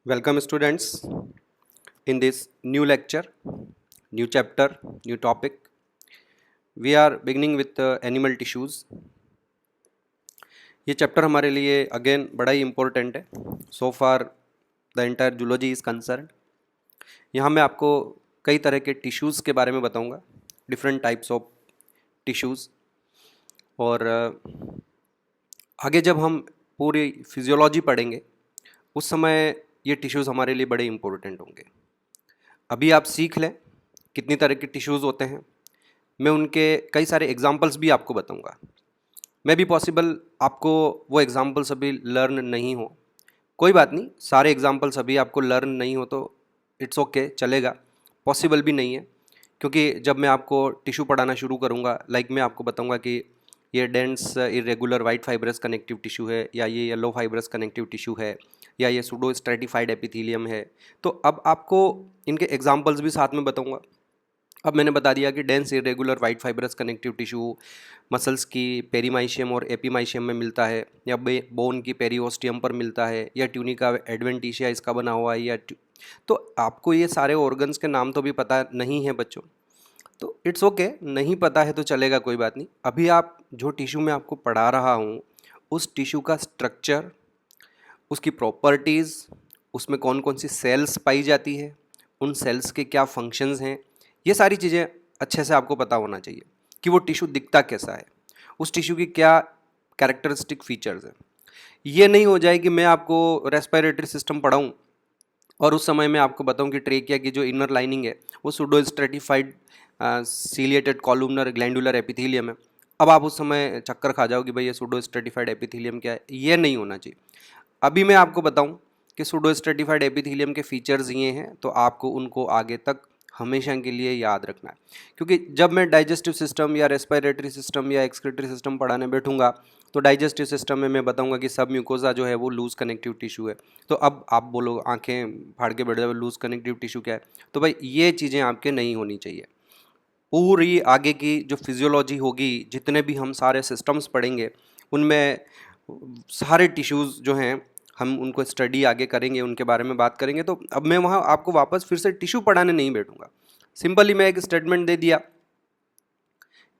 Welcome students in this new lecture, new chapter, new topic. We are beginning with animal tissues. ये chapter हमारे लिए again बड़ा ही important है. So far the entire zoology is concern. यहाँ मैं आपको कई तरह के टिश्यूज़ के बारे में बताऊँगा, डिफरेंट टाइप्स ऑफ टिश्यूज़. और आगे जब हम पूरी फिजियोलॉजी पढ़ेंगे उस समय ये टिश्यूज़ हमारे लिए बड़े इम्पोर्टेंट होंगे. अभी आप सीख लें कितनी तरह के टिश्यूज़ होते हैं. मैं उनके कई सारे एग्जांपल्स भी आपको बताऊंगा. मैं भी पॉसिबल आपको वो एग्जांपल्स अभी लर्न नहीं हो, कोई बात नहीं. सारे एग्जांपल्स अभी आपको लर्न नहीं हो तो इट्स ओके, चलेगा. पॉसिबल भी नहीं है क्योंकि जब मैं आपको टिश्यू पढ़ाना शुरू करूँगा, मैं आपको बताऊँगा कि ये dense irregular white fibrous connective tissue है, या ये येलो फाइब्रस कनेक्टिव टिश्यू है, या ये सूडो स्ट्रेटिफाइड एपिथेलियम है. तो अब आपको इनके एग्जांपल्स भी साथ में बताऊंगा. अब मैंने बता दिया कि dense irregular white fibrous connective tissue muscles की पेरीमाइशियम और एपीमाइशियम में मिलता है, या बोन की पेरीओस्टियम पर मिलता है, या ट्यूनिका एडवेंटिशिया इसका बना हुआ है, तो आपको ये सारे ऑर्गन्स के नाम तो भी पता नहीं है बच्चों. तो इट्स ओके, नहीं पता है तो चलेगा, कोई बात नहीं. अभी आप जो टिश्यू मैं आपको पढ़ा रहा हूँ उस टिश्यू का स्ट्रक्चर, उसकी प्रॉपर्टीज़, उसमें कौन कौन सी सेल्स पाई जाती है, उन सेल्स के क्या फंक्शंस हैं, ये सारी चीज़ें अच्छे से आपको पता होना चाहिए कि वो टिश्यू दिखता कैसा है, उस टिश्यू की क्या कैरेक्टरिस्टिक फीचर्स हैं. ये नहीं हो जाए कि मैं आपको रेस्पिरेटरी सिस्टम पढ़ाऊँ और उस समय मैं आपको बताऊं कि ट्रेकिया की जो इनर लाइनिंग है वो pseudo stratified ciliated columnar glandular epithelium है. अब आप उस समय चक्कर खा जाओ कि भाई ये सूडो स्ट्रेटिफाइड एपिथेलियम क्या है. ये नहीं होना चाहिए. अभी मैं आपको बताऊं कि सूडो स्ट्रेटिफाइड एपिथेलियम के फीचर्स ये हैं, तो आपको उनको आगे तक हमेशा के लिए याद रखना है. क्योंकि जब मैं डाइजेस्टिव सिस्टम या रेस्पिरेटरी सिस्टम या एक्सक्रीटरी सिस्टम पढ़ाने बैठूंगा तो डाइजेस्टिव सिस्टम में मैं बताऊंगा कि सब म्यूकोजा जो है वो लूज कनेक्टिव टिश्यू है. तो अब आप बोलो, आंखें फाड़ के बैठ जाओ, लूज कनेक्टिव टिश्यू क्या है. तो भाई ये चीज़ें आपके नहीं होनी चाहिए. पूरी आगे की जो फिजियोलॉजी होगी, जितने भी हम सारे सिस्टम्स पढ़ेंगे उनमें सारे टिश्यूज़ जो हैं हम उनको स्टडी आगे करेंगे, उनके बारे में बात करेंगे. तो अब मैं वहाँ आपको वापस फिर से टिश्यू पढ़ाने नहीं बैठूंगा. सिंपली मैं एक स्टेटमेंट दे दिया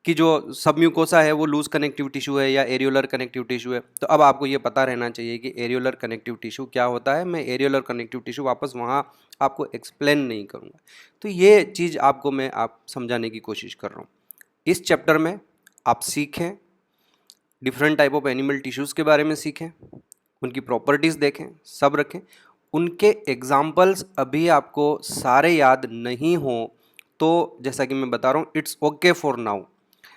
कि जो सब म्यूकोसा है वो लूज कनेक्टिव टिश्यू है या एरियोलर कनेक्टिव टिश्यू है. तो अब आपको ये पता रहना चाहिए कि एरियोलर कनेक्टिव टिश्यू क्या होता है. मैं एरियोलर कनेक्टिव टिश्यू वापस वहाँ आपको एक्सप्लेन नहीं करूँगा. तो ये चीज़ आपको मैं समझाने की कोशिश कर रहा हूँ. इस चैप्टर में आप सीखें, different type of animal tissues के बारे में सीखें, उनकी प्रॉपर्टीज़ देखें, सब रखें. उनके एग्जाम्पल्स अभी आपको सारे याद नहीं हो तो जैसा कि मैं बता रहा हूँ, इट्स ओके फॉर नाउ.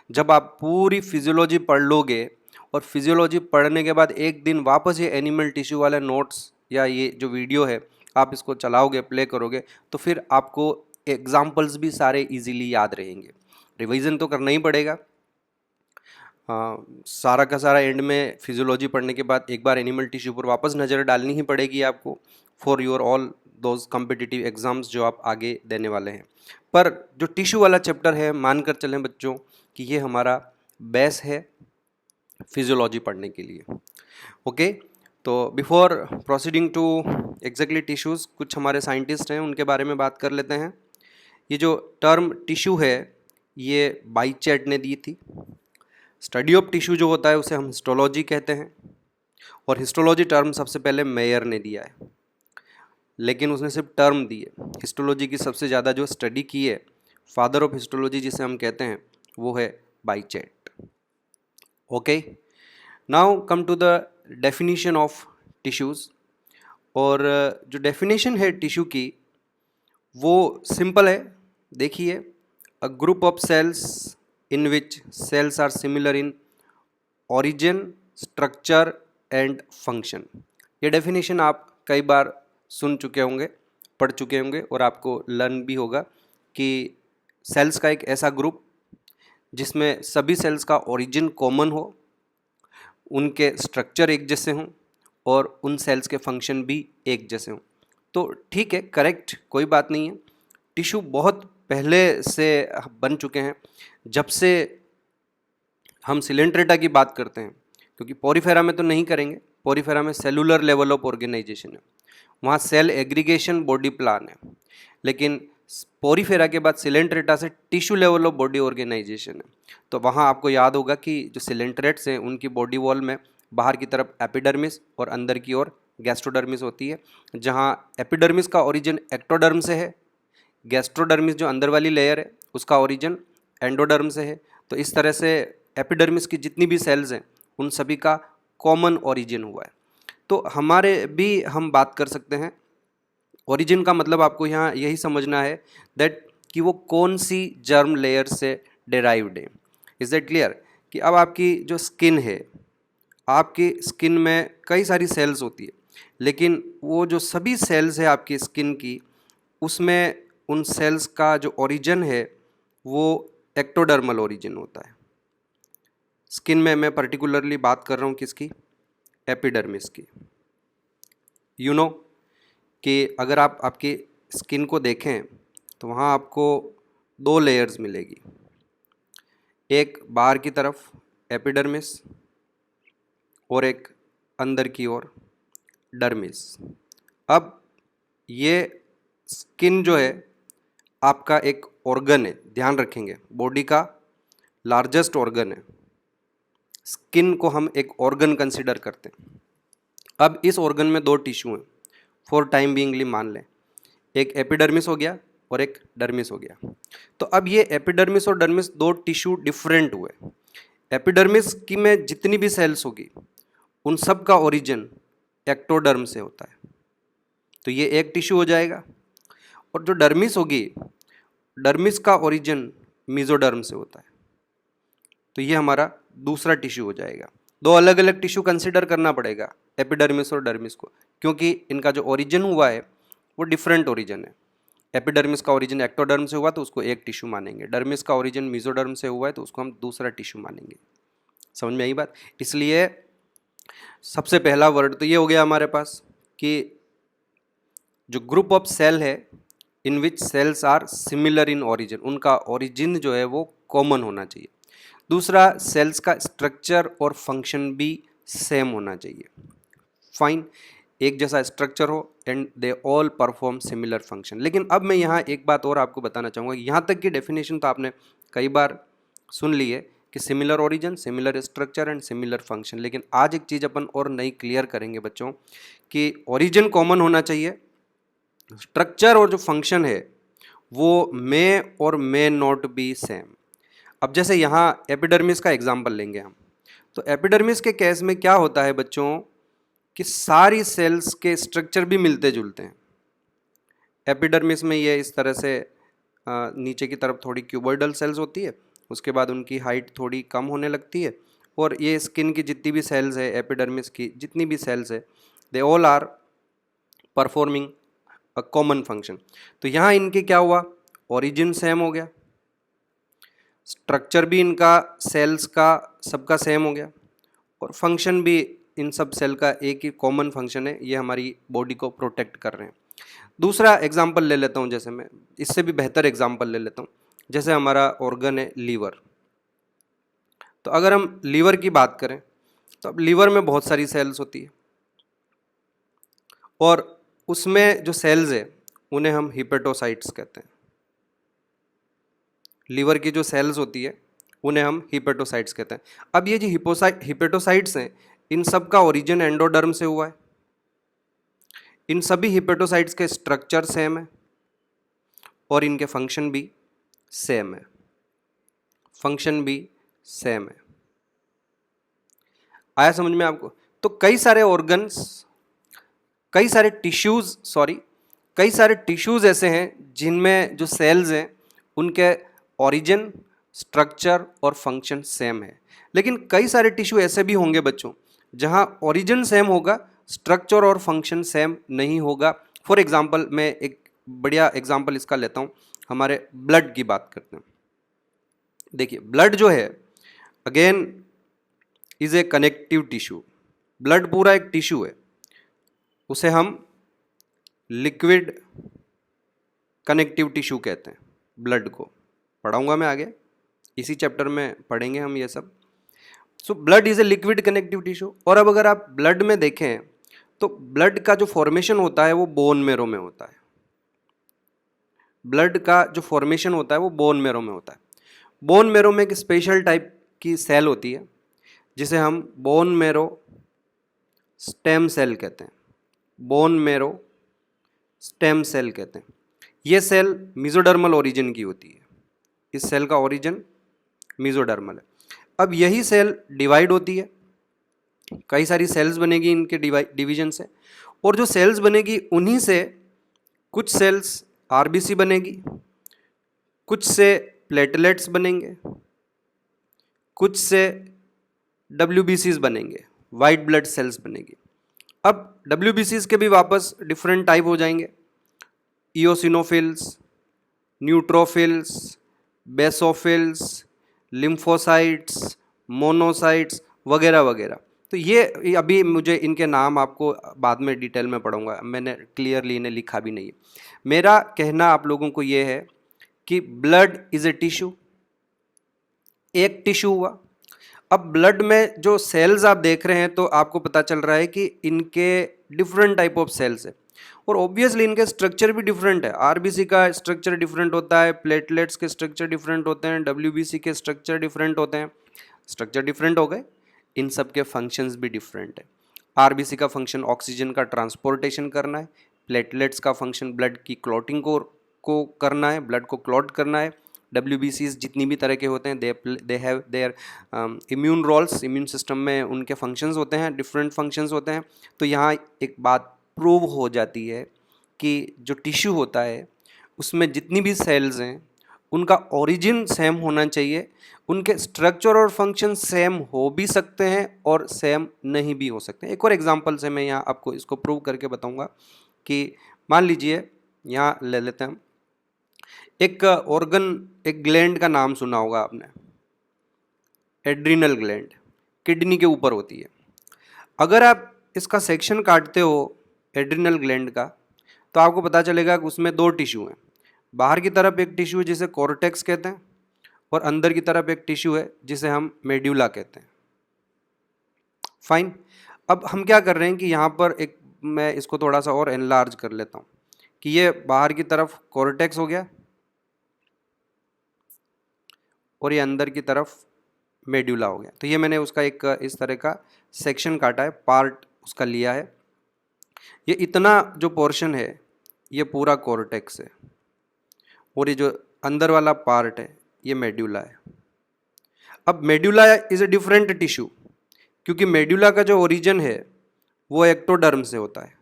जब आप पूरी फिजियोलॉजी पढ़ लोगे और फिजियोलॉजी पढ़ने के बाद एक दिन वापस ये एनिमल टिश्यू वाले नोट्स या ये जो वीडियो है आप इसको चलाओगे, प्ले करोगे, तो फिर आपको एग्जाम्पल्स भी सारे इजीली याद रहेंगे. रिवीजन तो करना ही पड़ेगा. सारा का सारा एंड में फिजियोलॉजी पढ़ने के बाद एक बार एनिमल टिश्यू पर वापस नज़र डालनी ही पड़ेगी आपको for your all those competitive exams जो आप आगे देने वाले हैं. पर जो टिश्यू वाला चैप्टर है, मानकर चलें बच्चों कि ये हमारा बेस है फिजियोलॉजी पढ़ने के लिए. ओके, तो before proceeding to exactly tissues, कुछ हमारे साइंटिस्ट हैं उनके बारे में बात कर लेते हैं. ये जो टर्म टिश्यू है ये बाइचेट ने दी थी. स्टडी ऑफ टिश्यू जो होता है उसे हम हिस्टोलॉजी कहते हैं, और हिस्टोलॉजी टर्म सबसे पहले मेयर ने दिया है, लेकिन उसने सिर्फ टर्म दी है. हिस्टोलॉजी की सबसे ज़्यादा जो स्टडी की है, फादर ऑफ हिस्टोलॉजी जिसे हम कहते हैं, वो है बाइचेट. Okay, now come to the definition of tissues. और जो डेफिनेशन है टिश्यू की वो सिंपल है. देखिए, a group of cells in which cells are similar in origin, structure and function. ये डेफिनेशन आप कई बार सुन चुके होंगे, पढ़ चुके होंगे, और आपको लर्न भी होगा कि सेल्स का एक ऐसा ग्रुप जिसमें सभी सेल्स का ओरिजिन कॉमन हो, उनके स्ट्रक्चर एक जैसे हों, और उन सेल्स के फंक्शन भी एक जैसे हों. तो ठीक है, करेक्ट, कोई बात नहीं है. टिश्यू बहुत पहले से बन चुके हैं. जब से हम सिलेंट्रेटा की बात करते हैं, क्योंकि पोरीफेरा में तो नहीं करेंगे, पोरीफेरा में सेलुलर लेवल ऑफ ऑर्गेनाइजेशन है, वहाँ सेल एग्रीगेशन बॉडी प्लान है। लेकिन पोरीफेरा के बाद सिलेंट्रेटा से tissue level of body organisation है। तो वहाँ आपको याद होगा कि जो सिलेंट्रेट्स हैं उनकी बॉडी वॉल में बाहर की तरफ एपिडर्मिस और अंदर की ओर गैस्ट्रोडर्मिस होती है, जहाँ एपिडर्मिस का ओरिजिन एक्टोडर्म से है, गैस्ट्रोडर्मिस जो अंदर वाली लेयर है उसका ओरिजिन एंडोडर्म से है। तो इस तरह से एपिडर्मिस की जितनी भी सेल्स हैं उन सभी का कॉमन ओरिजिन हुआ है। तो हमारे भी हम बात कर सकते हैं, ओरिजिन का मतलब आपको यहाँ यही समझना है दैट कि वो कौन सी जर्म लेयर से डेराइव्ड है। Is that clear? कि अब आपकी जो स्किन है, आपकी स्किन में कई सारी सेल्स होती है, लेकिन वो जो सभी सेल्स है आपकी स्किन की, उसमें उन सेल्स का जो ओरिजिन है वो एक्टोडर्मल ओरिजिन होता है। स्किन में मैं पर्टिकुलरली बात कर रहा हूँ किसकी? एपिडर्मिस की। यू नो कि अगर आप आपकी स्किन को देखें तो वहाँ आपको दो लेयर्स मिलेगी, एक बाहर की तरफ एपिडर्मिस और एक अंदर की ओर डर्मिस। अब ये स्किन जो है आपका एक ऑर्गन है, ध्यान रखेंगे, बॉडी का लार्जेस्ट ऑर्गन है। स्किन को हम एक ऑर्गन कंसिडर करते हैं। अब इस ऑर्गन में दो टिश्यू हैं, फॉर टाइम बीइंगली मान लें, एक एपिडर्मिस हो गया और एक डर्मिस हो गया। तो अब ये एपिडर्मिस और डर्मिस दो टिश्यू डिफरेंट हुए। एपिडर्मिस की में जितनी भी सेल्स होगी उन सब का ओरिजिन एक्टोडर्म से होता है, तो ये एक टिश्यू हो जाएगा। और जो डर्मिस होगी, डर्मिस का ओरिजिन मेसोडर्म से होता है, तो ये हमारा दूसरा टिश्यू हो जाएगा। दो अलग अलग टिश्यू कंसिडर करना पड़ेगा एपिडर्मिस और डर्मिस को, क्योंकि इनका जो ओरिजिन हुआ है वो डिफरेंट ओरिजिन है। एपिडर्मिस का ओरिजिन एक्टोडर्म से हुआ तो उसको एक टिश्यू मानेंगे, डर्मिस का ओरिजिन मेसोडर्म से हुआ है तो उसको हम दूसरा टिश्यू मानेंगे। समझ में आई बात? इसलिए सबसे पहला वर्ड तो ये हो गया हमारे पास कि जो ग्रुप ऑफ सेल है in which cells are similar in origin, उनका ओरिजिन जो है वो कॉमन होना चाहिए। दूसरा, सेल्स का स्ट्रक्चर और फंक्शन भी सेम होना चाहिए। फाइन, एक जैसा स्ट्रक्चर हो and they all perform similar function. लेकिन अब मैं यहाँ एक बात और आपको बताना चाहूँगा, यहाँ तक की डेफिनेशन तो आपने कई बार सुन ली है कि similar origin, similar structure and similar function. लेकिन आज एक चीज़ अपन और नई क्लियर करेंगे बच्चों कि ओरिजिन कॉमन होना चाहिए, स्ट्रक्चर और जो फंक्शन है वो मे और मे नॉट बी सेम। अब जैसे यहाँ एपिडर्मिस का एग्जांपल लेंगे हम, तो एपिडर्मिस के केस में क्या होता है बच्चों कि सारी सेल्स के स्ट्रक्चर भी मिलते जुलते हैं। एपिडर्मिस में ये इस तरह से नीचे की तरफ थोड़ी क्यूबॉइडल सेल्स होती है, उसके बाद उनकी हाइट थोड़ी कम होने लगती है, और ये स्किन की जितनी भी सेल्स है, एपिडर्मिस की जितनी भी सेल्स है, they all are performing a common function. तो यहाँ इनके क्या हुआ, ओरिजिन सेम हो गया, स्ट्रक्चर भी इनका सेल्स का सबका सेम हो गया, और फंक्शन भी इन सब सेल का एक ही कॉमन फंक्शन है, ये हमारी बॉडी को प्रोटेक्ट कर रहे हैं। दूसरा एग्जांपल ले लेता हूँ, जैसे मैं इससे भी बेहतर एग्जांपल ले लेता हूँ, जैसे हमारा ऑर्गन है लीवर। तो अगर हम लीवर की बात करें तो अब लीवर में बहुत सारी सेल्स होती है, और उसमें जो सेल्स है उन्हें हम हिपेटोसाइट्स कहते हैं। लीवर की जो सेल्स होती है उन्हें हम हिपेटोसाइट्स कहते हैं। अब ये जो हिपेटोसाइट्स हैं, इन सब का ओरिजिन एंडोडर्म से हुआ है। इन सभी हिपेटोसाइट्स के स्ट्रक्चर सेम है और इनके फंक्शन भी सेम है, फंक्शन भी सेम है। आया समझ में आपको? तो कई सारे ऑर्गन्स, कई सारे टिश्यूज ऐसे हैं जिनमें जो सेल्स हैं उनके ओरिजिन, स्ट्रक्चर और फंक्शन सेम है। लेकिन कई सारे टिश्यू ऐसे भी होंगे बच्चों जहां ओरिजिन सेम होगा, स्ट्रक्चर और फंक्शन सेम नहीं होगा। फॉर एग्जांपल, मैं एक बढ़िया एग्जांपल इसका लेता हूं, हमारे ब्लड की बात करते हैं। देखिए, ब्लड जो है again is a connective tissue. Blood पूरा एक टिश्यू है, उसे हम लिक्विड कनेक्टिव टिश्यू कहते हैं। ब्लड को पढ़ाऊंगा मैं आगे, इसी चैप्टर में पढ़ेंगे हम ये सब। So blood is a liquid connective tissue. और अब अगर आप ब्लड में देखें तो ब्लड का जो फॉर्मेशन होता है वो बोन मैरो में होता है। ब्लड का जो फॉर्मेशन होता है वो बोन मैरो में होता है। बोन मैरो में एक स्पेशल टाइप की सेल होती है जिसे हम बोन मैरो स्टेम सेल कहते हैं। बोन मैरो स्टेम सेल कहते हैं। ये सेल मेसोडर्मल ओरिजिन की होती है। इस सेल का ओरिजिन मेसोडर्मल है। अब यही सेल डिवाइड होती है, कई सारी सेल्स बनेगी इनके डिवीजन से, और जो सेल्स बनेगी उन्हीं से कुछ सेल्स आरबीसी बनेगी, कुछ से प्लेटलेट्स बनेंगे, कुछ से डब्ल्यूबीसीज बनेंगे, वाइट ब्लड सेल्स बनेगी। अब डब्ल्यूबीसीज के भी वापस डिफरेंट टाइप हो जाएंगे, eosinophils, neutrophils, basophils, lymphocytes, monocytes वगैरह वगैरह। तो ये अभी मुझे इनके नाम आपको बाद में डिटेल में पढ़ूंगा, मैंने क्लियरली इन्हें लिखा भी नहीं है। मेरा कहना आप लोगों को ये है कि ब्लड इज ए टिश्यू, एक टिश्यू हुआ। अब ब्लड में जो सेल्स आप देख रहे हैं तो आपको पता चल रहा है कि इनके डिफरेंट टाइप ऑफ सेल्स है, और ऑब्वियसली इनके स्ट्रक्चर भी डिफरेंट है। आरबीसी का स्ट्रक्चर डिफरेंट होता है, प्लेटलेट्स के स्ट्रक्चर डिफरेंट होते हैं, डब्ल्यूबीसी के स्ट्रक्चर डिफरेंट होते हैं। स्ट्रक्चर डिफरेंट हो गए, इन सब के फंक्शंस भी डिफरेंट है। आरबीसी का फंक्शन ऑक्सीजन का ट्रांसपोर्टेशन करना है, प्लेटलेट्स का फंक्शन ब्लड की क्लॉटिंग को करना है, ब्लड को क्लॉट करना है। डब्ल्यूबीसीज जितनी भी तरह के होते हैं they have their immune roles, immune system में उनके फंक्शंस होते हैं, डिफरेंट फंक्शंस होते हैं। तो यहाँ एक बात प्रूव हो जाती है कि जो टिश्यू होता है उसमें जितनी भी सेल्स हैं उनका ओरिजिन सेम होना चाहिए, उनके स्ट्रक्चर और फंक्शन सेम हो भी सकते हैं और सेम नहीं भी हो सकते हैं। एक और एग्जांपल से मैं यहाँ आपको इसको प्रूव करके बताऊंगा कि मान लीजिए यहाँ ले लेते हैं हम एक ऑर्गन, एक ग्लैंड का नाम सुना होगा आपने, एड्रिनल ग्लैंड, किडनी के ऊपर होती है। अगर आप इसका सेक्शन काटते हो एड्रिनल ग्लैंड का तो आपको पता चलेगा कि उसमें दो टिश्यू हैं। बाहर की तरफ एक टिश्यू है जिसे कॉर्टेक्स कहते हैं, और अंदर की तरफ एक टिश्यू है जिसे हम मेड्यूला कहते हैं। फाइन। अब हम क्या कर रहे हैं कि यहाँ पर एक, मैं इसको थोड़ा सा और एनलार्ज कर लेता हूँ कि ये बाहर की तरफ कॉर्टेक्स हो गया और ये अंदर की तरफ मेड्यूला हो गया। तो ये मैंने उसका एक इस तरह का सेक्शन काटा है, पार्ट उसका लिया है। ये इतना जो पोर्शन है ये पूरा कॉर्टेक्स है, और ये जो अंदर वाला पार्ट है ये मेड्यूला है। अब medulla is a different tissue, क्योंकि मेड्यूला का जो ओरिजिन है वो एक्टोडर्म से होता है,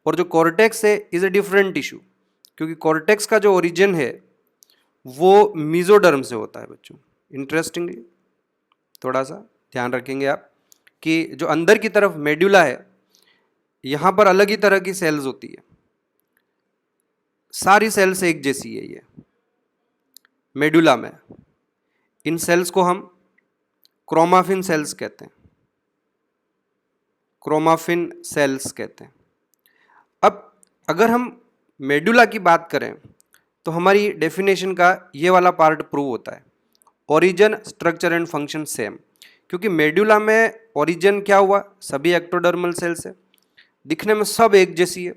और जो कॉर्टेक्स है इज ए डिफरेंट टिश्यू, क्योंकि कॉर्टेक्स का जो ओरिजिन है वो मेसोडर्म से होता है। बच्चों इंटरेस्टिंगली थोड़ा सा ध्यान रखेंगे आप कि जो अंदर की तरफ मेड्यूला है यहाँ पर अलग ही तरह की सेल्स होती है, सारी सेल्स एक जैसी है। ये मेडुला में इन सेल्स को हम क्रोमाफिन सेल्स कहते हैं, क्रोमाफिन सेल्स कहते हैं। अब अगर हम मेडुला की बात करें तो हमारी डेफिनेशन का ये वाला पार्ट प्रूव होता है, origin structure and function same. क्योंकि मेडुला में ओरिजिन क्या हुआ, सभी एक्टोडर्मल सेल्स है, दिखने में सब एक जैसी है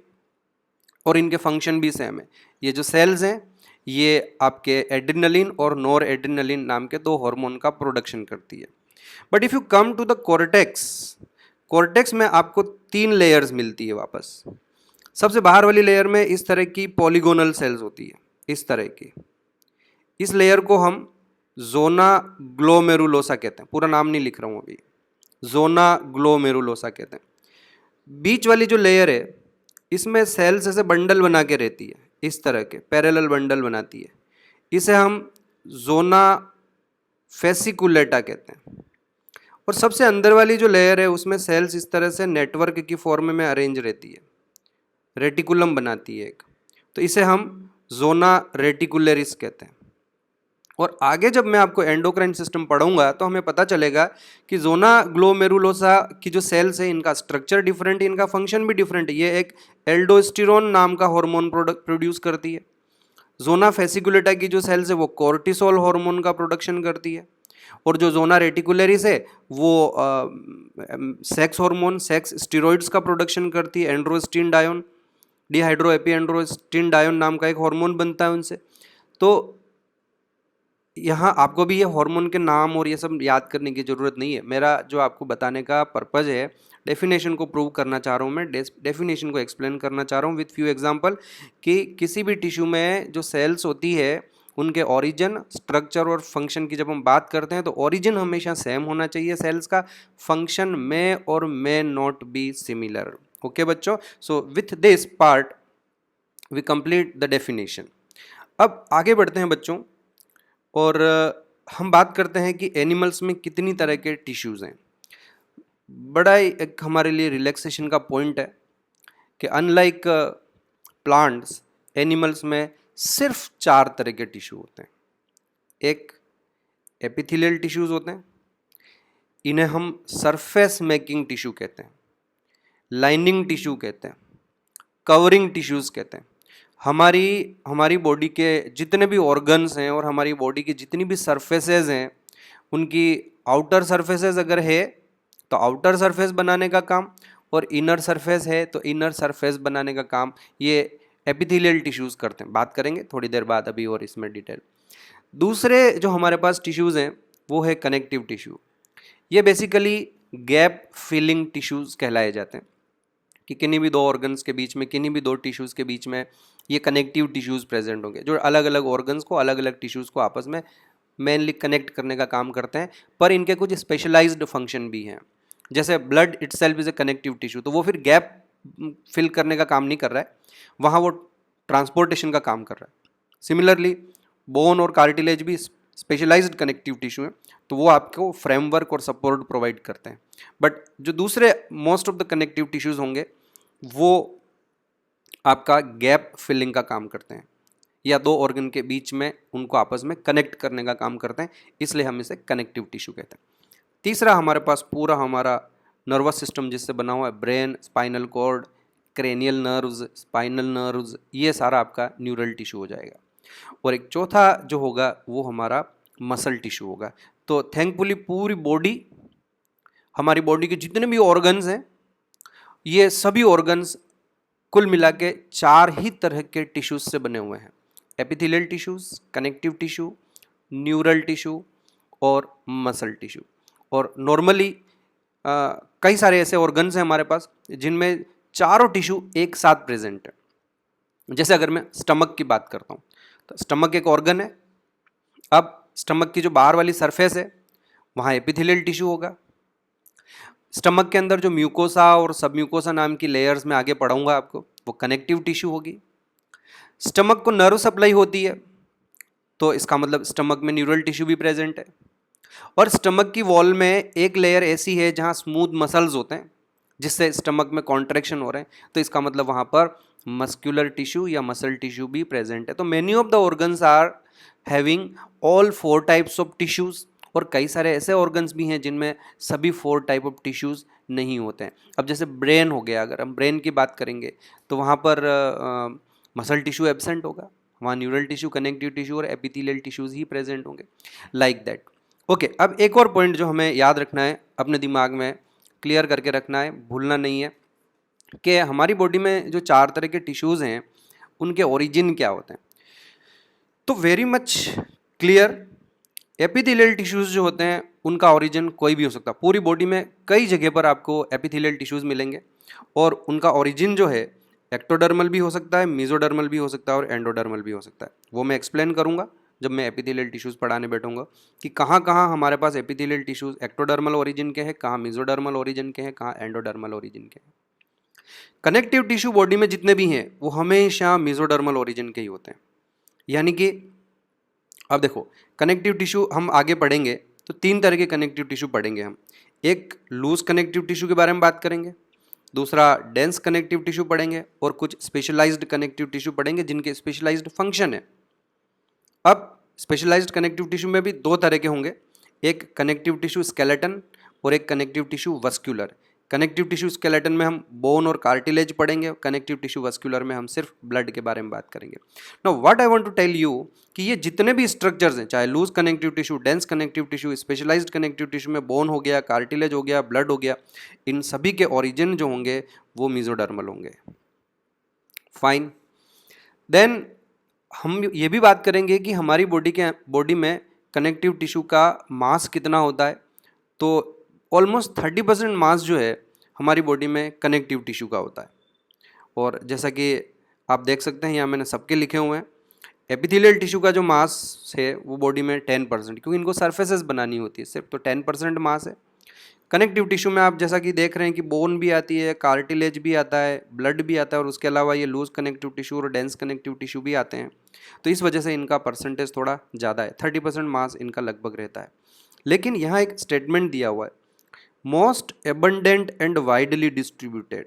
और इनके फंक्शन भी सेम है। ये जो सेल्स हैं ये आपके एड्रिनलिन और नॉर एड्रिनलिन नाम के दो हार्मोन का प्रोडक्शन करती है। But if you come to the cortex, cortex में आपको 3 लेयर्स मिलती है वापस। सबसे बाहर वाली लेयर में इस तरह की पॉलीगोनल सेल्स होती है, इस तरह की। इस लेयर को हम जोना ग्लोमेरुलोसा कहते हैं, पूरा नाम नहीं लिख रहा हूँ अभी, जोना ग्लोमेरुलोसा कहते हैं। बीच वाली जो लेयर है इसमें सेल्स ऐसे बंडल बना के रहती है, इस तरह के पैरेलल बंडल बनाती है, इसे हम जोना फेसिकुलेटा कहते हैं। और सबसे अंदर वाली जो लेयर है उसमें सेल्स इस तरह से नेटवर्क की फॉर्म में अरेंज रहती है, रेटिकुलम बनाती है एक, तो इसे हम जोना रेटिकुलरिस कहते हैं। और आगे जब मैं आपको एंडोक्राइन सिस्टम पढ़ाऊंगा तो हमें पता चलेगा कि जोना ग्लोमेरुलोसा की जो सेल्स है इनका स्ट्रक्चर डिफरेंट है, इनका फंक्शन भी डिफरेंट है। ये एक एल्डोस्टेरोन नाम का हार्मोन प्रोड्यूस करती है। जोना फेसिकुलेटा की जो सेल्स है वो कोर्टिसोल हार्मोन का प्रोडक्शन करती है। और जो जोना रेटिकुलरिस है वो सेक्स हार्मोन, सेक्स स्टेरॉइड्स का प्रोडक्शन करती है। एंड्रोस्टिन डायोन, डिहाइड्रो एपीएंड्रोस्टिन डायोन नाम का एक हार्मोन बनता है उनसे। तो यहाँ आपको भी ये हार्मोन के नाम और ये सब याद करने की ज़रूरत नहीं है। मेरा जो आपको बताने का पर्पज़ है, डेफिनेशन को प्रूव करना चाह रहा हूँ मैं, डेफिनेशन को एक्सप्लेन करना चाह रहा हूँ विथ फ्यू एग्जांपल, कि किसी भी टिश्यू में जो सेल्स होती है उनके ओरिजिन, स्ट्रक्चर और फंक्शन की जब हम बात करते हैं तो ओरिजिन हमेशा सेम होना चाहिए सेल्स का, फंक्शन में और may not be similar. Okay बच्चों, so with this part we complete the definition. अब आगे बढ़ते हैं बच्चों, और हम बात करते हैं कि एनिमल्स में कितनी तरह के टिश्यूज़ हैं। बड़ा ही एक हमारे लिए रिलैक्सेशन का पॉइंट है कि अनलाइक प्लांट्स, एनिमल्स में सिर्फ 4 तरह के टिश्यू होते हैं। एक एपिथेलियल टिश्यूज़ होते हैं, इन्हें हम सरफेस मेकिंग टिश्यू कहते हैं, लाइनिंग टिश्यू कहते हैं, कवरिंग टिश्यूज़ कहते हैं। हमारी बॉडी के जितने भी ऑर्गन्स हैं और हमारी बॉडी की जितनी भी सरफेसेज हैं, उनकी आउटर सरफेसेज अगर है तो आउटर सरफेस बनाने का काम, और इनर सरफेस है तो इनर सरफेस बनाने का काम ये एपिथेलियल टिश्यूज़ करते हैं। बात करेंगे थोड़ी देर बाद अभी और इसमें डिटेल। दूसरे जो हमारे पास टिश्यूज़ हैं वो है कनेक्टिव टिश्यू। ये बेसिकली गैप फिलिंग टिश्यूज़ कहलाए जाते हैं, कि किन्हीं भी दो ऑर्गन्स के बीच में, किन्हीं भी दो टिश्यूज़ के बीच में ये कनेक्टिव टिश्यूज़ प्रेजेंट होंगे, जो अलग अलग ऑर्गन्स को, अलग अलग टिश्यूज़ को आपस में मेनली कनेक्ट करने का काम करते हैं। पर इनके कुछ स्पेशलाइज्ड फंक्शन भी हैं, जैसे blood itself is a connective tissue, तो वो फिर गैप फिल करने का काम नहीं कर रहा है, वहाँ वो ट्रांसपोर्टेशन का काम कर रहा है। सिमिलरली बोन और कार्टिलेज भी स्पेशलाइज्ड कनेक्टिव टिश्यू है, तो वो आपको फ्रेमवर्क और सपोर्ट प्रोवाइड करते हैं। बट जो दूसरे most of the connective tissues होंगे वो आपका गैप फिलिंग का काम करते हैं, या दो ऑर्गन के बीच में उनको आपस में कनेक्ट करने का काम करते हैं, इसलिए हम इसे कनेक्टिव टिश्यू कहते हैं। तीसरा हमारे पास पूरा हमारा नर्वस सिस्टम जिससे बना हुआ है, brain, spinal cord, cranial nerves, spinal nerves, ये सारा आपका न्यूरल टिश्यू हो जाएगा। और एक चौथा जो होगा वो हमारा मसल टिश्यू होगा। तो थैंकफुली पूरी बॉडी, हमारी बॉडी के जितने भी ऑर्गन्स हैं, ये सभी ऑर्गन्स कुल मिला के 4 ही तरह के टिश्यूज से बने हुए हैं। Epithelial tissues, connective tissue, neural tissue और मसल टिश्यू। और नॉर्मली कई सारे ऐसे ऑर्गन्स हैं हमारे पास जिनमें चारों टिश्यू एक साथ प्रेजेंट है। जैसे अगर मैं स्टमक की बात करता हूँ, तो स्टमक एक ऑर्गन है। अब स्टमक की जो बाहर वाली सरफेस है वहाँ एपिथेलियल टिश्यू होगा। स्टमक के अंदर जो म्यूकोसा और सब म्यूकोसा नाम की लेयर्स में आगे पढ़ाऊंगा आपको, वो कनेक्टिव टिश्यू होगी। स्टमक को नर्व सप्लाई होती है, तो इसका मतलब स्टमक में न्यूरल टिश्यू भी प्रेजेंट है। और स्टमक की वॉल में एक लेयर ऐसी है जहाँ स्मूथ मसल्स होते हैं, जिससे स्टमक में कॉन्ट्रैक्शन हो रहे हैं, तो इसका मतलब वहाँ पर मस्कुलर टिश्यू या मसल टिश्यू भी प्रेजेंट है। तो many of the organs are having all 4 types of tissues, और कई सारे ऐसे ऑर्गन्स भी हैं जिनमें सभी 4 टाइप ऑफ टिश्यूज़ नहीं होते हैं। अब जैसे ब्रेन हो गया, अगर हम ब्रेन की बात करेंगे तो वहाँ पर मसल टिश्यू एब्सेंट होगा, वहाँ न्यूरल टिश्यू, कनेक्टिव टिश्यू और एपिथेलियल टिश्यूज़ ही प्रेजेंट होंगे, लाइक दैट। ओके, अब एक और पॉइंट जो हमें याद रखना है, अपने दिमाग में क्लियर करके रखना है, भूलना नहीं है, कि हमारी बॉडी में जो 4 तरह के टिश्यूज़ हैं उनके ओरिजिन क्या होते हैं। तो very much clear, epithelial tissues जो होते हैं उनका ओरिजिन कोई भी हो सकता है। पूरी बॉडी में कई जगह पर आपको एपिथेलियल टिश्यूज़ मिलेंगे, और उनका ओरिजिन जो है एक्टोडर्मल भी हो सकता है, मेसोडर्मल भी हो सकता है और एंडोडर्मल भी हो सकता है। वो मैं एक्सप्लेन करूँगा जब मैं एपिथेलियल टिश्यूज़ पढ़ाने बैठूंगा, कि कहाँ कहाँ हमारे पास एपिथेलियल टिश्यूज़ एक्टोडर्मल ओरिजिन के हैं, कहाँ मेसोडर्मल ओरिजिन के हैं, कहाँ एंडोडर्मल ओरिजिन के हैं। कनेक्टिव टिश्यू बॉडी में जितने भी हैं वो हमेशा मेसोडर्मल ओरिजिन के ही होते हैं। यानी कि अब देखो, कनेक्टिव टिश्यू हम आगे पढ़ेंगे तो 3 तरह के कनेक्टिव टिश्यू पढ़ेंगे हम। एक लूज कनेक्टिव टिश्यू के बारे में बात करेंगे, दूसरा डेंस कनेक्टिव टिश्यू पढ़ेंगे, और कुछ स्पेशलाइज्ड कनेक्टिव टिश्यू पढ़ेंगे जिनके स्पेशलाइज्ड फंक्शन है। अब स्पेशलाइज्ड कनेक्टिव टिश्यू में भी 2 तरह के होंगे, एक कनेक्टिव टिश्यू स्केलेटन और एक connective tissue vascular. Connective tissue skeleton में हम बोन और कार्टिलेज पढ़ेंगे, कनेक्टिव टिश्यू वस्कुलर में हम सिर्फ ब्लड के बारे में बात करेंगे। Now what I want to tell you कि ये जितने भी स्ट्रक्चर्स हैं, चाहे loose connective tissue, dense connective tissue, specialised connective tissue में बोन हो गया, कार्टिलेज हो गया, ब्लड हो गया, इन सभी के ओरिजिन जो होंगे वो मेसोडर्मल होंगे। फाइन, देन हम ये भी बात करेंगे कि हमारी बॉडी में कनेक्टिव टिश्यू का मास कितना होता है। तो ऑलमोस्ट 30% मास जो है हमारी बॉडी में कनेक्टिव टिश्यू का होता है। और जैसा कि आप देख सकते हैं यहाँ मैंने सबके लिखे हुए हैं, एपिथेलियल टिश्यू का जो मास है वो बॉडी में 10%, क्योंकि इनको सरफेसेस बनानी होती है सिर्फ, तो 10% मास है। कनेक्टिव टिश्यू में आप जैसा कि देख रहे हैं कि बोन भी आती है, कार्टिलेज भी आता है, ब्लड भी आता है, और उसके अलावा ये लूज कनेक्टिव टिश्यू और डेंस कनेक्टिव टिश्यू भी आते हैं। तो इस वजह से इनका परसेंटेज थोड़ा ज़्यादा है, 30% मास इनका लगभग रहता है। लेकिन यहाँ एक स्टेटमेंट दिया हुआ है, most abundant and widely distributed.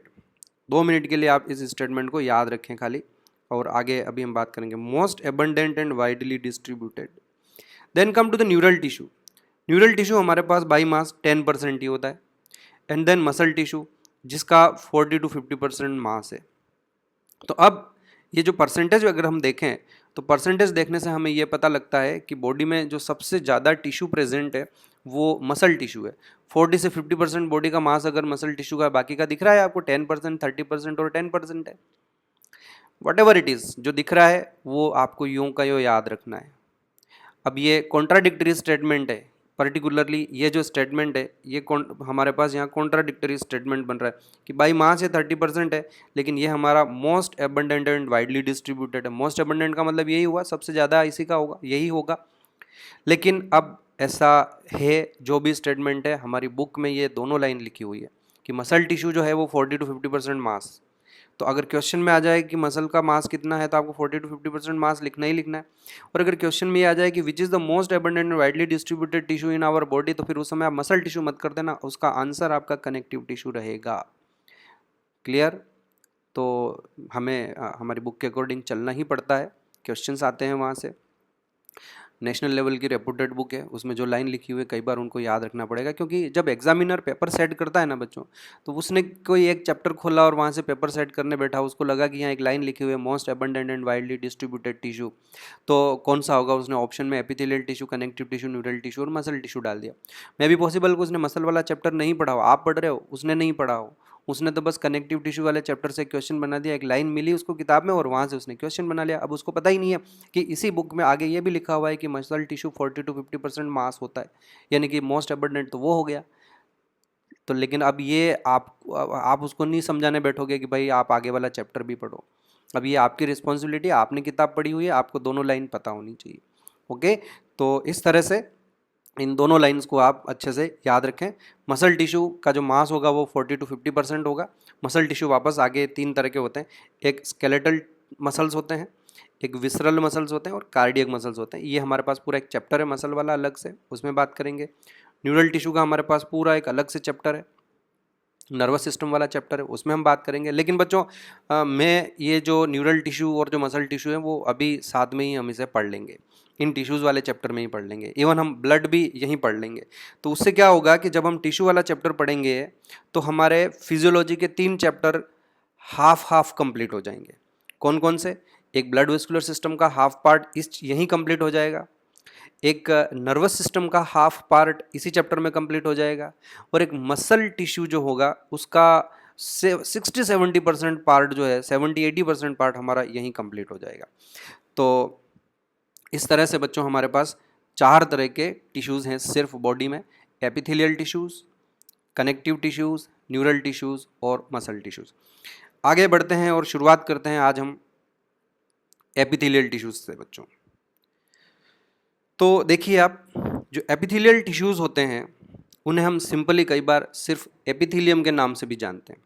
2 minute के लिए आप इस स्टेटमेंट को याद रखें खाली, और आगे अभी हम बात करेंगे। Most abundant and widely distributed. Then come to the neural tissue. Neural tissue हमारे पास बाई मास 10% ही होता है। एंड देन मसल टिश्यू जिसका 40 to 50% मास है। तो अब ये जो परसेंटेज अगर हम देखें तो परसेंटेज देखने से हमें ये पता लगता है कि बॉडी में जो सबसे ज़्यादा टिश्यू प्रेजेंट है वो मसल टिश्यू है। 40 से 50% बॉडी का मास अगर मसल टिश्यू का, बाकी का दिख रहा है आपको 10%, 30% और 10% है। वट एवर इट इज़, जो दिख रहा है वो आपको यूं का यूं याद रखना है। अब ये कॉन्ट्राडिक्टरी स्टेटमेंट है, पर्टिकुलरली ये जो स्टेटमेंट है ये हमारे पास यहाँ कॉन्ट्राडिक्टरी स्टेटमेंट बन रहा है कि बाई मास ये 30% है, लेकिन ये हमारा most abundant and widely distributed है। मोस्ट एबंडेंट का मतलब यही हुआ सबसे ज़्यादा इसी का होगा, यही होगा। लेकिन अब ऐसा है, जो भी स्टेटमेंट है हमारी बुक में ये दोनों लाइन लिखी हुई है कि मसल टिश्यू जो है वो 40 to 50% मास। तो अगर क्वेश्चन में आ जाए कि मसल का मास कितना है तो आपको 40 to 50% मास लिखना ही लिखना है। और अगर क्वेश्चन में ये आ जाए कि which is the most abundant and widely distributed tissue in our body, तो फिर उस समय आप मसल टिश्यू मत कर देना, उसका आंसर आपका कनेक्टिव टिश्यू रहेगा। क्लियर? तो हमें हमारी बुक के अकॉर्डिंग चलना ही पड़ता है, क्वेश्चंस आते हैं वहाँ से। नेशनल लेवल की रेपुटेड बुक है, उसमें जो लाइन लिखी हुई है कई बार उनको याद रखना पड़ेगा, क्योंकि जब एग्जामिनर पेपर सेट करता है ना बच्चों, तो उसने कोई एक चैप्टर खोला और वहाँ से पेपर सेट करने बैठा, उसको लगा कि यहाँ एक लाइन लिखी हुई है most abundant and widely distributed tissue, तो कौन सा होगा, उसने ऑप्शन में epithelial tissue, connective tissue, neural tissue और मसल टिश्यू डाल दिया। मे भी पॉसिबल को उसने मसल वाला चैप्टर नहीं पढ़ा हो, आप पढ़ रहे हो, उसने नहीं पढ़ा हो, उसने तो बस कनेक्टिव टिश्यू वाले चैप्टर से क्वेश्चन बना दिया, एक लाइन मिली उसको किताब में और वहाँ से उसने क्वेश्चन बना लिया। अब उसको पता ही नहीं है कि इसी बुक में आगे ये भी लिखा हुआ है कि मसल टिश्यू 40 to 50% मास होता है, यानी कि मोस्ट एबंडेंट तो वो हो गया। तो लेकिन अब ये आप उसको नहीं समझाने बैठोगे कि भाई आप आगे वाला चैप्टर भी पढ़ो। अब ये आपकी रिस्पॉन्सिबिलिटी, आपने किताब पढ़ी हुई है, आपको दोनों लाइन पता होनी चाहिए। ओके, तो इस तरह से इन दोनों लाइंस को आप अच्छे से याद रखें। मसल टिश्यू का जो मास होगा वो 40 to 50% होगा। मसल टिश्यू वापस आगे 3 तरह के होते हैं, एक स्केलेटल मसल्स होते हैं, एक विसरल मसल्स होते हैं और कार्डियक मसल्स होते हैं। ये हमारे पास पूरा एक चैप्टर है मसल वाला अलग से, उसमें बात करेंगे। न्यूरल टिश्यू का हमारे पास पूरा एक अलग से चैप्टर है, नर्वस सिस्टम वाला चैप्टर है, उसमें हम बात करेंगे। लेकिन बच्चों मैं ये जो न्यूरल टिश्यू और जो मसल टिश्यू है वो अभी साथ में ही हम इसे पढ़ लेंगे, इन टिश्यूज़ वाले चैप्टर में ही पढ़ लेंगे। इवन हम ब्लड भी यहीं पढ़ लेंगे। तो उससे क्या होगा कि जब हम टिश्यू वाला चैप्टर पढ़ेंगे तो हमारे फिजियोलॉजी के 3 चैप्टर हाफ कंप्लीट हो जाएंगे। कौन कौन से? एक ब्लड वेस्कुलर सिस्टम का हाफ पार्ट यहीं कंप्लीट हो जाएगा, एक नर्वस सिस्टम का हाफ पार्ट इसी चैप्टर में कंप्लीट हो जाएगा, और एक मसल टिश्यू जो होगा उसका 60-70% पार्ट जो है, 70-80% पार्ट हमारा यहीं कंप्लीट हो जाएगा। तो इस तरह से बच्चों हमारे पास 4 तरह के टिश्यूज़ हैं सिर्फ बॉडी में, epithelial tissues, connective tissues, neural tissues और मसल टिश्यूज़। आगे बढ़ते हैं और शुरुआत करते हैं आज हम एपिथेलियल टिश्यूज़ से बच्चों। तो देखिए आप, जो एपिथेलियल टिश्यूज़ होते हैं उन्हें हम सिंपली कई बार सिर्फ एपिथेलियम के नाम से भी जानते हैं।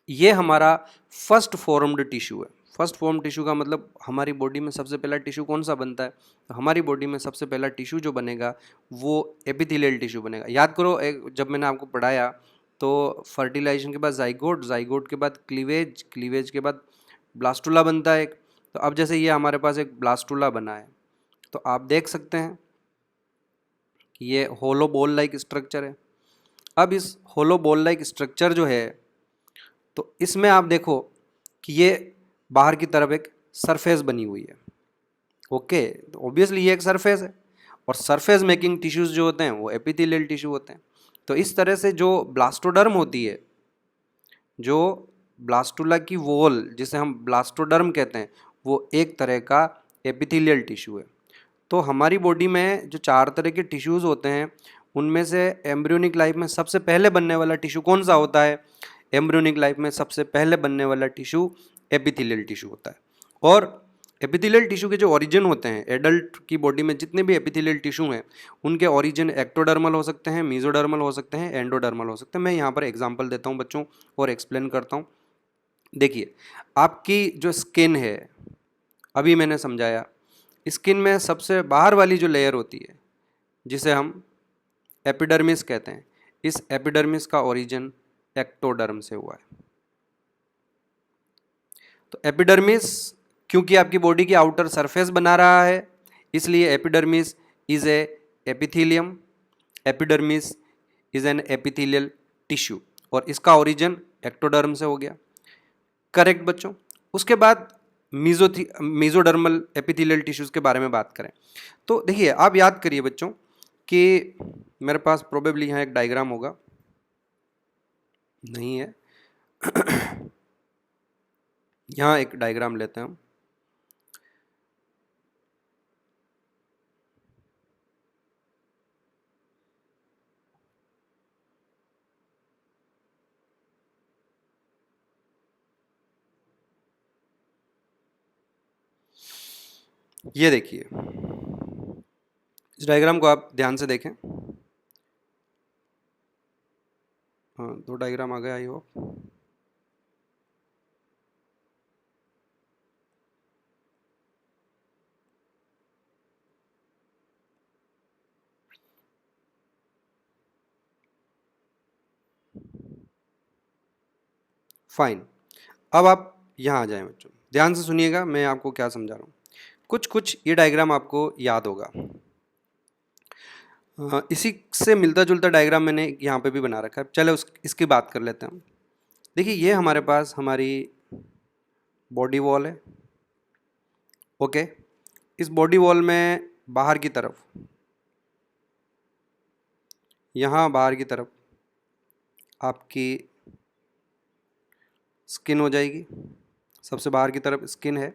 ये हमारा फर्स्ट फॉर्म्ड टिश्यू है। फर्स्ट फॉर्म टिश्यू का मतलब हमारी बॉडी में सबसे पहला टिश्यू कौन सा बनता है, तो हमारी बॉडी में सबसे पहला टिश्यू जो बनेगा वो एपिथेलियल टिश्यू बनेगा। याद करो, जब मैंने आपको पढ़ाया तो फर्टिलाइजेशन के बाद जाइगोट, जाइगोट के बाद क्लीवेज, क्लीवेज के बाद ब्लास्टुला बनता है एक। तो अब जैसे ये हमारे पास एक ब्लास्टुला बना है, तो आप देख सकते हैं कि ये होलो बॉल लाइक स्ट्रक्चर है। अब इस होलो बॉल लाइक स्ट्रक्चर जो है, तो इसमें आप देखो कि ये बाहर की तरफ एक सरफेस बनी हुई है। ओके, तो ऑब्वियसली ये एक सरफेस है, और सरफेस मेकिंग टिश्यूज जो होते हैं वो एपिथेलियल टिश्यू होते हैं। तो इस तरह से जो ब्लास्टोडर्म होती है, जो ब्लास्टुला की वॉल जिसे हम ब्लास्टोडर्म कहते हैं, वो एक तरह का एपिथेलियल टिश्यू है। तो हमारी बॉडी में जो 4 तरह के टिश्यूज होते हैं, उनमें से एम्ब्रियोनिक लाइफ में सबसे पहले बनने वाला टिश्यू कौन सा होता है? एम्ब्रियोनिक लाइफ में सबसे पहले बनने वाला टिश्यू एपिथेलियल टिश्यू होता है। और एपिथेलियल टिश्यू के जो ओरिजिन होते हैं, एडल्ट की बॉडी में जितने भी एपिथेलियल टिश्यू हैं, उनके ओरिजिन एक्टोडर्मल हो सकते हैं, मीजोडर्मल हो सकते हैं, एंडोडर्मल हो सकते हैं। मैं यहाँ पर एग्जांपल देता हूँ बच्चों और एक्सप्लेन करता हूँ। देखिए, आपकी जो स्किन है, अभी मैंने समझाया, स्किन में सबसे बाहर वाली जो लेयर होती है जिसे हम एपिडर्मिस कहते हैं, इस एपिडर्मिस का ओरिजिन एक्टोडर्म से हुआ है। तो एपिडर्मिस क्योंकि आपकी बॉडी की आउटर सरफेस बना रहा है, इसलिए epidermis is a epithelium, epidermis is an epithelial tissue, और इसका ओरिजिन एक्टोडर्म से हो गया। करेक्ट बच्चों। उसके बाद मीजोडर्मल एपिथेलियल टिश्यूज के बारे में बात करें तो देखिए, आप याद करिए बच्चों कि मेरे पास प्रोबेबली यहाँ एक डायग्राम होगा, नहीं है यहाँ एक डायग्राम लेते हैं हम। ये देखिए, इस डायग्राम को आप ध्यान से देखें। हाँ, 2 डायग्राम आ गए, आई होप। फाइन। अब आप यहाँ आ जाएं बच्चों, ध्यान से सुनिएगा मैं आपको क्या समझा रहा हूँ। कुछ ये डायग्राम आपको याद होगा। इसी से मिलता जुलता डायग्राम मैंने यहाँ पे भी बना रखा है। चलो इसकी बात कर लेते हैं हम। देखिए, ये हमारे पास हमारी बॉडी वॉल है। ओके, इस बॉडी वॉल में बाहर की तरफ, यहाँ बाहर की तरफ आपकी स्किन हो जाएगी। सबसे बाहर की तरफ स्किन है,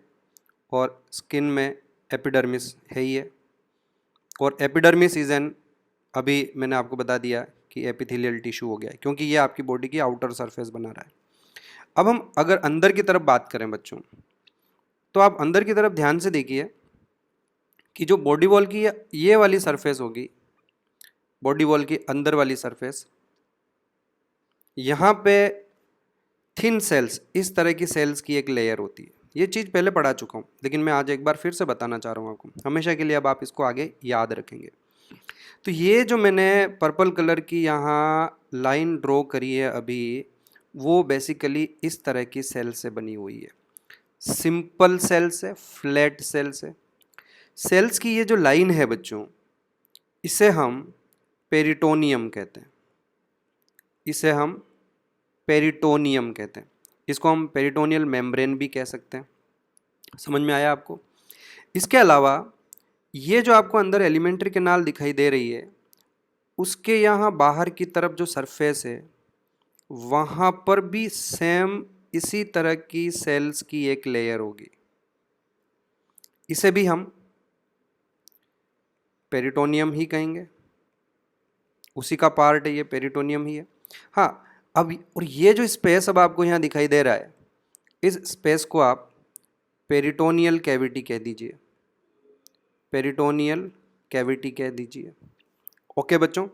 और स्किन में एपिडर्मिस है ही है, और एपिडर्मिस इज एन, अभी मैंने आपको बता दिया कि एपिथेलियल टिश्यू हो गया है, क्योंकि ये आपकी बॉडी की आउटर सरफेस बना रहा है। अब हम अगर अंदर की तरफ बात करें बच्चों, तो आप अंदर की तरफ ध्यान से देखिए कि जो बॉडी वॉल की ये वाली सरफेस होगी, बॉडी वॉल की अंदर वाली सरफेस, यहाँ पे थिन सेल्स, इस तरह की सेल्स की एक लेयर होती है। ये चीज़ पहले पढ़ा चुका हूँ, लेकिन मैं आज एक बार फिर से बताना चाह रहा हूँ आपको, हमेशा के लिए अब आप इसको आगे याद रखेंगे। तो ये जो मैंने पर्पल कलर की यहाँ लाइन ड्रॉ करी है अभी, वो बेसिकली इस तरह की सेल से बनी हुई है। सिंपल सेल्स है, फ्लैट सेल्स है। सेल्स की ये जो लाइन है बच्चों, इसे हम पेरिटोनियम कहते हैं, इसे हम पेरिटोनियम कहते हैं। इसको हम पेरिटोनियल मेम्ब्रेन भी कह सकते हैं। समझ में आया आपको? इसके अलावा ये जो आपको अंदर एलिमेंट्री कैनाल दिखाई दे रही है, उसके यहाँ बाहर की तरफ जो सरफेस है, वहाँ पर भी सेम इसी तरह की सेल्स की एक लेयर होगी। इसे भी हम पेरिटोनियम ही कहेंगे, उसी का पार्ट है, ये पेरिटोनियम ही है। हाँ, अब और ये जो स्पेस अब आपको यहाँ दिखाई दे रहा है, इस स्पेस को आप पेरिटोनियल कैविटी कह दीजिए, पेरिटोनियल कैविटी कह दीजिए। ओके बच्चों,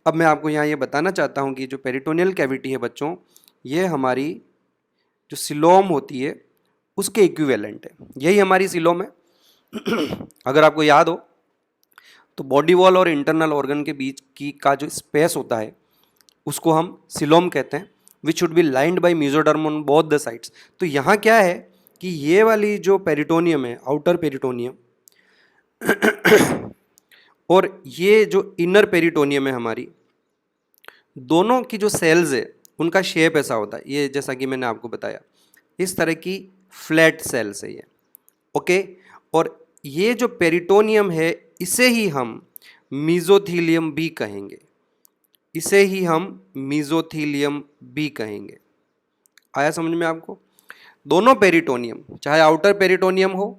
अब मैं आपको यहाँ ये बताना चाहता हूँ कि जो पेरिटोनियल कैविटी है बच्चों, ये हमारी जो सिलोम होती है उसके इक्विवेलेंट है। यही हमारी सिलोम है। अगर आपको याद हो तो बॉडी वॉल और इंटरनल ऑर्गन के बीच की का जो स्पेस होता है उसको हम सिलोम कहते हैं, which should be lined by mesoderm on both the sides. तो यहाँ क्या है कि ये वाली जो पेरिटोनियम है, आउटर पेरिटोनियम, और ये जो इनर पेरिटोनियम है हमारी, दोनों की जो सेल्स है उनका शेप ऐसा होता है, ये जैसा कि मैंने आपको बताया, इस तरह की फ्लैट सेल्स है ये। ओके, और ये जो पेरिटोनियम है इसे ही हम मीजोथीलियम भी कहेंगे, इसे ही हम मीजोथीलियम भी कहेंगे। आया समझ में आपको? दोनों पेरिटोनियम, चाहे आउटर पेरिटोनियम हो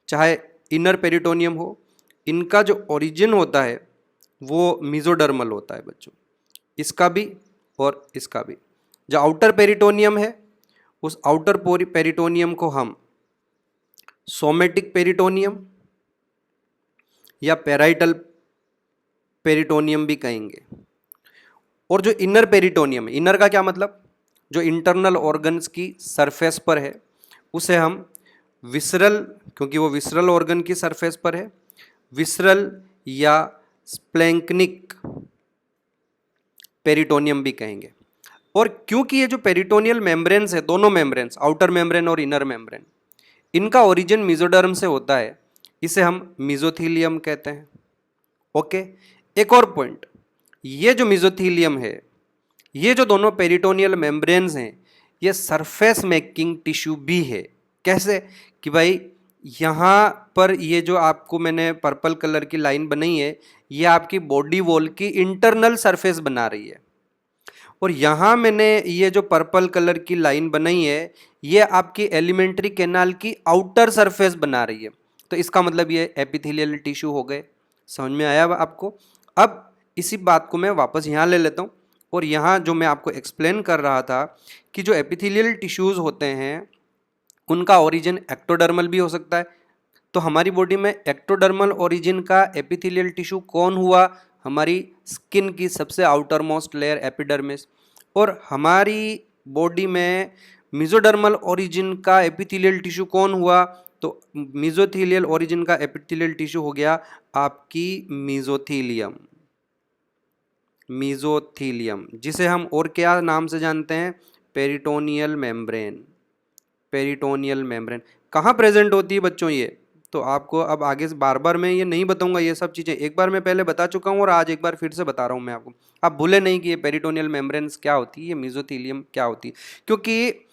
चाहे इनर पेरिटोनियम हो, इनका जो ओरिजिन होता है वो मीजोडर्मल होता है बच्चों, इसका भी और इसका भी। जो आउटर पेरिटोनियम है उस आउटर पेरिटोनियम को हम सोमेटिक पेरिटोनियम या पेराइटल पेरिटोनियम भी कहेंगे। और जो इनर पेरिटोनियम है, इनर का क्या मतलब, जो इंटरनल ऑर्गन्स की सरफेस पर है उसे हम विसरल, क्योंकि वो विसरल ऑर्गन की सरफेस पर है, विसरल या स्प्लैंक्निक पेरिटोनियम भी कहेंगे। और क्योंकि ये जो पेरिटोनियल मेम्ब्रेन्स है, दोनों मेम्ब्रेन्स, आउटर मेम्ब्रेन और इनर मेम्ब्रेन, इनका ओरिजिन मीजोडर्म से होता है, इसे हम मीजोथीलियम कहते हैं। ओके, एक और पॉइंट, ये जो मीजोथीलियम है, ये जो दोनों पेरिटोनियल मेम्ब्रेन्स हैं, ये सरफेस मेकिंग टिश्यू भी है। कैसे कि भाई यहाँ पर ये जो आपको मैंने पर्पल कलर की लाइन बनाई है, ये आपकी बॉडी वॉल की इंटरनल सरफेस बना रही है, और यहाँ मैंने ये जो पर्पल कलर की लाइन बनाई है ये आपकी एलिमेंट्री कैनाल की आउटर सरफेस बना रही है। तो इसका मतलब ये एपिथेलियल टिश्यू हो गए। समझ में आया आपको? अब इसी बात को मैं वापस यहाँ ले लेता हूँ, और यहाँ जो मैं आपको एक्सप्लेन कर रहा था कि जो एपिथेलियल टिश्यूज़ होते हैं उनका ओरिजिन एक्टोडर्मल भी हो सकता है। तो हमारी बॉडी में एक्टोडर्मल ओरिजिन का एपिथेलियल टिश्यू कौन हुआ? हमारी स्किन की सबसे आउटर मोस्ट लेयर एपिडर्मिस। और हमारी बॉडी में मिजोडर्मल ओरिजिन का एपिथेलियल टिश्यू कौन हुआ? तो मिजोथीलियल ओरिजिन का एपिथेलियल टिश्यू हो गया आपकी मीजोथीलियम, मीजोथीलियम, जिसे हम और क्या नाम से जानते हैं? Peritoneal membrane. पेरिटोनियल मेम्ब्रेन कहाँ प्रेजेंट होती है बच्चों? ये तो आपको अब आगे से बार बार मैं ये नहीं बताऊंगा, ये सब चीज़ें एक बार मैं पहले बता चुका हूँ और आज एक बार फिर से बता रहा हूँ मैं आपको। आप भूले नहीं कि ये पेरिटोनियल मेम्ब्रेन्स क्या होती है, ये मीजोथीलियम क्या होती है, क्योंकि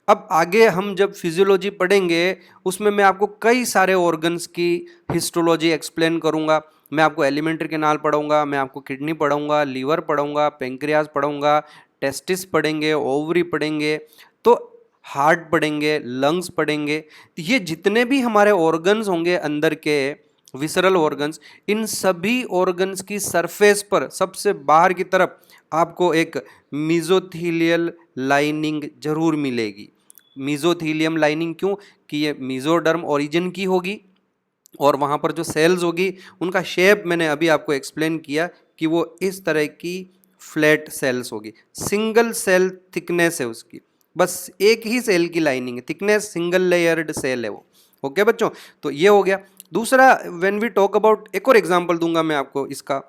अब आगे हम जब फिजियोलॉजी पढ़ेंगे उसमें मैं आपको कई सारे ऑर्गन्स की हिस्टोलॉजी एक्सप्लेन करूँगा। मैं आपको एलिमेंट्री कैनाल पढ़ाऊँगा, मैं आपको किडनी पढ़ाऊँगा, लीवर पढ़ाऊँगा, पेंक्रियाज पढ़ाऊँगा, टेस्टिस पढ़ेंगे, ओवरी पढ़ेंगे, तो हार्ट पढ़ेंगे, लंग्स पढ़ेंगे। ये जितने भी हमारे ऑर्गन्स होंगे अंदर के विसरल ऑर्गन्स, इन सभी ऑर्गन्स की सरफेस पर सबसे बाहर की तरफ आपको एक मीजोथीलियल लाइनिंग जरूर मिलेगी। मीजोथीलियम लाइनिंग क्यों? कि ये मीजोडर्म ओरिजिन की होगी, और वहाँ पर जो सेल्स होगी उनका शेप मैंने अभी आपको एक्सप्लेन किया कि वो इस तरह की फ्लैट सेल्स होगी। सिंगल सेल थिकनेस है उसकी, बस एक ही सेल की लाइनिंग है, थिकनेस सिंगल लेयर्ड सेल है वो। ओके बच्चों, तो ये हो गया। दूसरा, व्हेन वी टॉक अबाउट, एक और एग्जांपल दूंगा मैं आपको इसका,